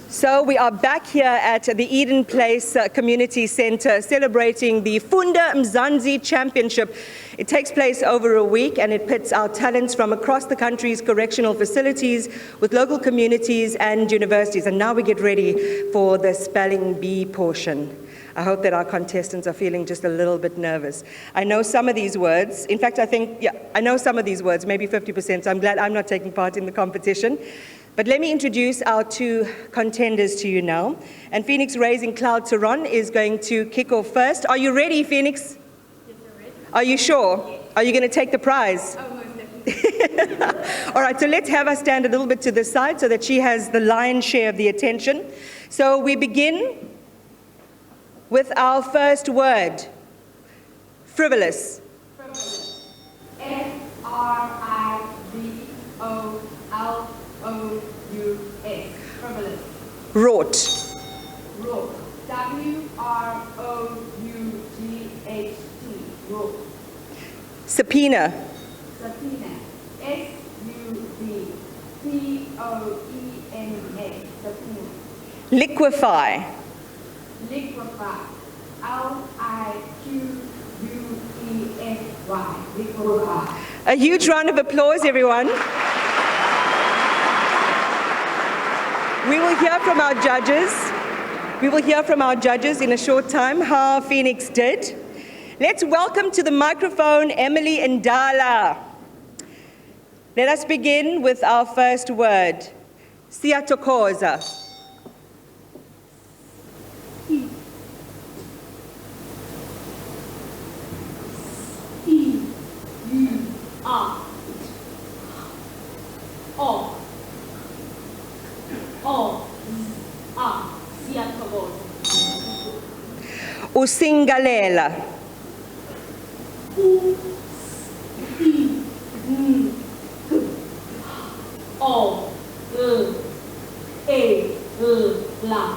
So we are back here at the Eden Place Community Centre celebrating the Funda Mzantsi Championship. It takes place over a week and it pits our talents from across the country's correctional facilities with local communities and universities. And now we get ready for the spelling bee portion. I hope that our contestants are feeling just a little bit nervous. I know some of these words. In fact, I know some of these words, maybe 50%, so I'm glad I'm not taking part in the competition. But let me introduce our two contenders to you now. And Phoenix Raising Cloud Tehran is going to kick off first. Are you ready, Phoenix? Yes, I'm ready. Are you sure? Yes. Are you going to take the prize? Oh, most definitely. All right, so let's have her stand a little bit to the side so that she has the lion's share of the attention. So we begin with our first word, frivolous. Frivolous. F-R-I-V-O-L-O-U-S. Frivolous. Wrought. Wrought. W-R-O-U-G-H-T. Wrought. Subpoena. Subpoena. S-U-B-P-O-E-N-A. Subpoena. Liquefy. Liquefy. L-I-Q-U-E-F-Y. Liquefy. A huge round of applause, everyone. We will hear from our judges. We will hear from our judges in a short time how Phoenix did. Let's welcome to the microphone Emily Ndala. Let us begin with our first word, siyathokoza. Usingalela.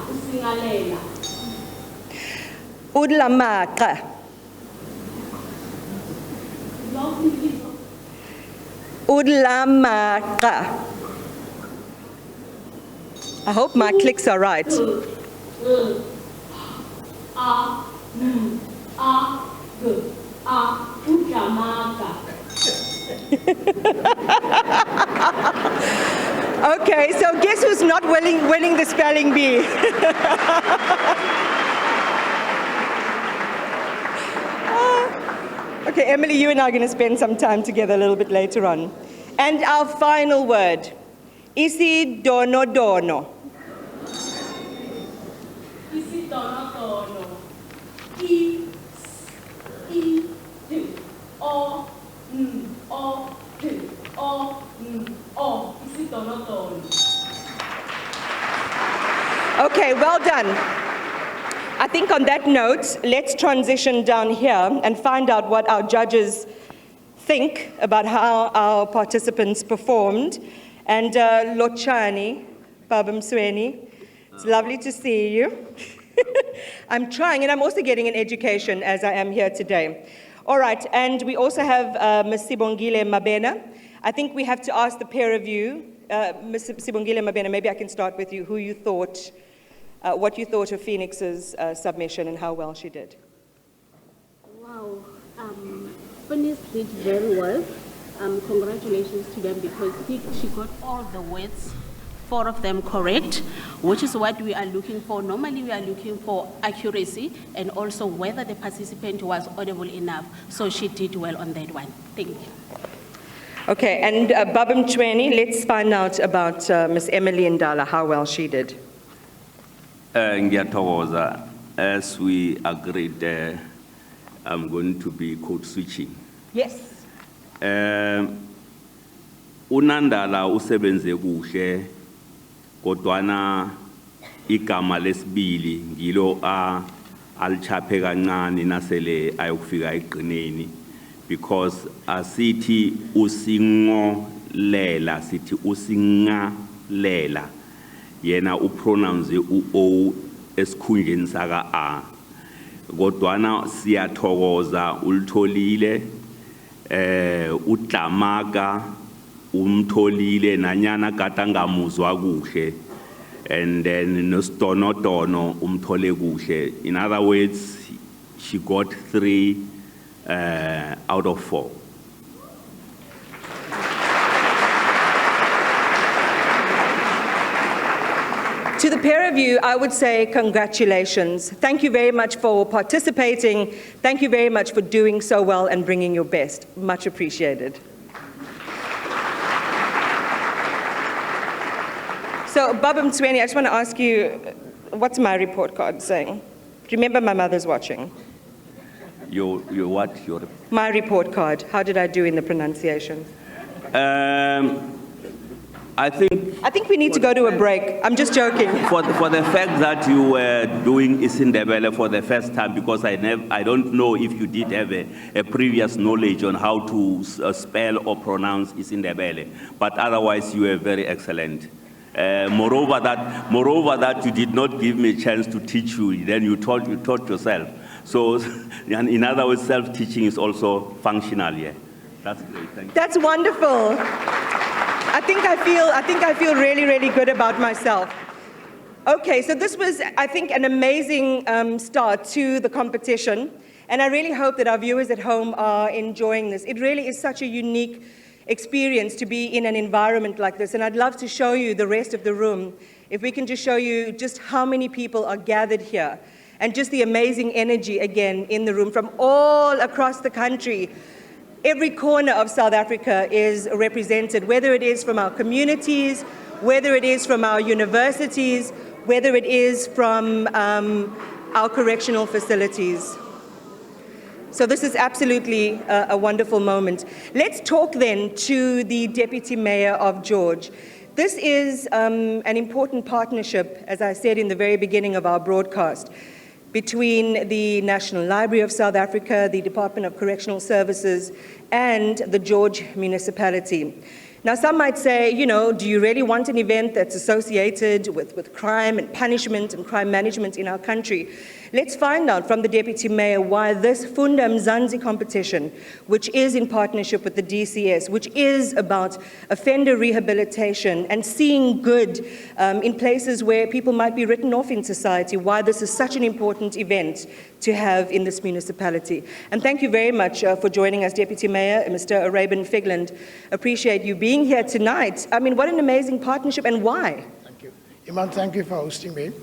Usingalela. Udlamaqa. Udlamaqa. I hope my clicks are right. Okay, so guess who's not winning the spelling bee? Okay, Emily, you and I are going to spend some time together a little bit later on. And our final word, isidonodono. Isidonodono. Isidonodono. Okay, well done. I think on that note, let's transition down here and find out what our judges think about how our participants performed. And Lochani, Babamsweni, it's lovely to see you. I'm trying, and I'm also getting an education as I am here today. All right, and we also have Ms. Sibongile Mabena. I think we have to ask the pair of you, Ms. Sibongile Mabena, maybe I can start with you, who you thought, what you thought of Phoenix's submission and how well she did. Wow, Phoenix did very well. Congratulations to them because she got all the words, 4 of them correct, which is what we are looking for. Normally we are looking for accuracy and also whether the participant was audible enough. So she did well on that one. Thank you. Okay, and Babam Chweni, let's find out about Ms. Emily Ndala, how well she did. Ngiyathokoza, as we agreed, I'm going to be code switching. Yes. Unandala usebenze kuhle kodwana igama lesibili ngilo alichaphe kancane nasele ayokufika egqineni because asithi usingolela sithi usingalela yena upronounce u-o esikhundleni saka a kodwana siyathokoza ulitholile udlamaga umtholile nanyana kade angamuzwa kuhle and then nostonotono umthole kuhle. In other words, she got 3 out of 4. To the pair of you, I would say congratulations. Thank you very much for participating. Thank you very much for doing so well and bringing your best. Much appreciated. So, Baba Mtsweni, I just want to ask you, what's my report card saying? Remember, my mother's watching. Your what? My report card. How did I do in the pronunciation? I think we need to go to a break. I'm just joking. for the fact that you were doing Isindebele for the first time, because I don't know if you did have a previous knowledge on how to spell or pronounce Isindebele, but otherwise you were very excellent. Moreover that you did not give me a chance to teach you, then you taught yourself. So, in other words, self-teaching is also functional. Yeah, that's great. Thank you. That's wonderful. I think I feel really, really good about myself. Okay, so this was, I think, an amazing start to the competition, and I really hope that our viewers at home are enjoying this. It really is such a unique experience to be in an environment like this, and I'd love to show you the rest of the room. If we can just show you just how many people are gathered here, and just the amazing energy again in the room from all across the country. Every corner of South Africa is represented, whether it is from our communities, whether it is from our universities, whether it is from our correctional facilities. So this is absolutely a wonderful moment. Let's talk then to the Deputy Mayor of George. This is an important partnership, as I said in the very beginning of our broadcast, between the National Library of South Africa, the Department of Correctional Services, and the George municipality. Now, some might say, you know, do you really want an event that's associated with crime and punishment and crime management in our country? Let's find out from the Deputy Mayor why this Funda Mzantsi competition, which is in partnership with the DCS, which is about offender rehabilitation and seeing good in places where people might be written off in society, why this is such an important event to have in this municipality. And thank you very much for joining us, Deputy Mayor, Mr. Araban Figland. Appreciate you being here tonight. I mean, what an amazing partnership, and why? Thank you. Iman, thank you for hosting me.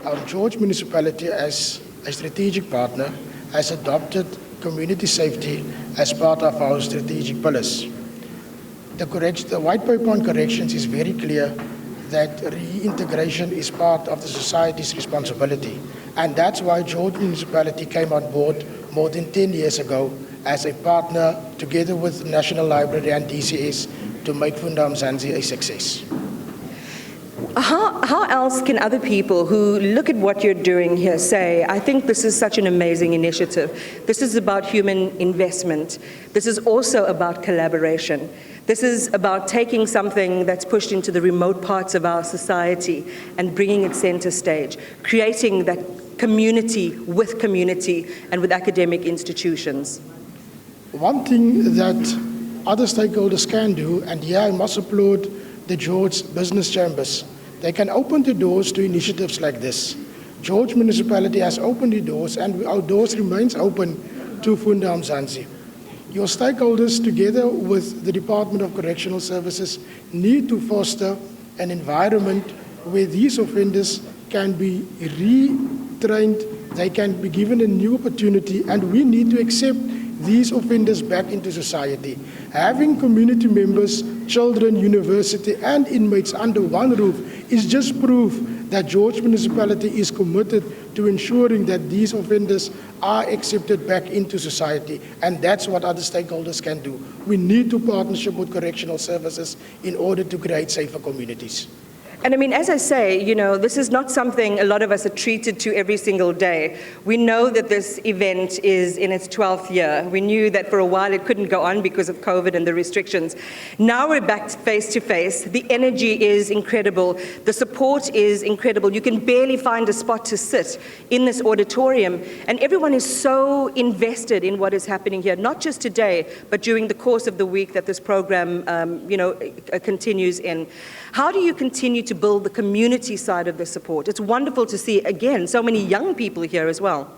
Our George municipality, as a strategic partner, has adopted community safety as part of our strategic pillars. The white paper on corrections is very clear that reintegration is part of the society's responsibility. And that's why George municipality came on board more than 10 years ago as a partner together with the National Library and DCS to make Funda Mzantsi a success. How else can other people who look at what you're doing here say, I think this is such an amazing initiative. This is about human investment. This is also about collaboration. This is about taking something that's pushed into the remote parts of our society and bringing it center stage, creating that community and with academic institutions. One thing that other stakeholders can do, and here I must applaud the George business chambers. They can open the doors to initiatives like this. George municipality has opened the doors, and our doors remains open to Funda Mzantsi. Your stakeholders, together with the Department of Correctional Services, need to foster an environment where these offenders can be retrained, they can be given a new opportunity, and we need to accept these offenders back into society. Having community members, children, university, and inmates under one roof is just proof that George municipality is committed to ensuring that these offenders are accepted back into society, and that's what other stakeholders can do. We need to partnership with correctional services in order to create safer communities. And I mean, as I say, you know, this is not something a lot of us are treated to every single day. We know that this event is in its 12th year. We knew that for a while it couldn't go on because of COVID and the restrictions. Now we're back face to face. The energy is incredible. The support is incredible. You can barely find a spot to sit in this auditorium. And everyone is so invested in what is happening here, not just today, but during the course of the week that this program, continues in. How do you continue to build the community side of the support. It's wonderful to see, again, so many young people here as well.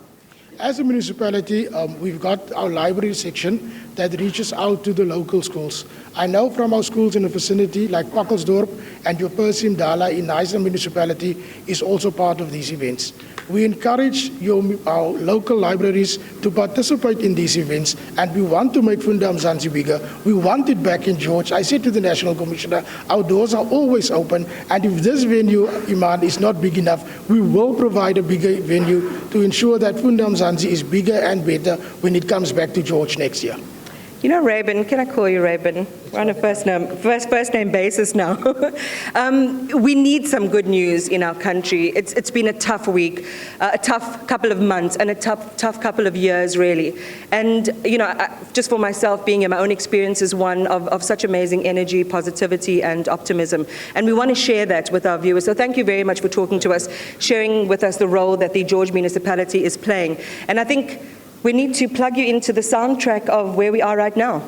As a municipality, we've got our library section that reaches out to the local schools. I know from our schools in the vicinity, like Pakkelsdorp and your Persim Dala in Neisner municipality is also part of these events. We encourage our local libraries to participate in these events, and we want to make Funda Mzantsi bigger. We want it back in George. I said to the National Commissioner, our doors are always open, and if this venue, Iman, is not big enough, we will provide a bigger venue to ensure that Funda Mzantsi is bigger and better when it comes back to George next year. You know, Rabin, can I call you Rabin? We're on a first name basis now. We need some good news in our country. It's been a tough week, a tough couple of months, and a tough couple of years, really. And, you know, just for myself, being in my own experience is one of such amazing energy, positivity, and optimism. And we want to share that with our viewers. So thank you very much for talking to us, sharing with us the role that the George municipality is playing. And I think we need to plug you into the soundtrack of where we are right now.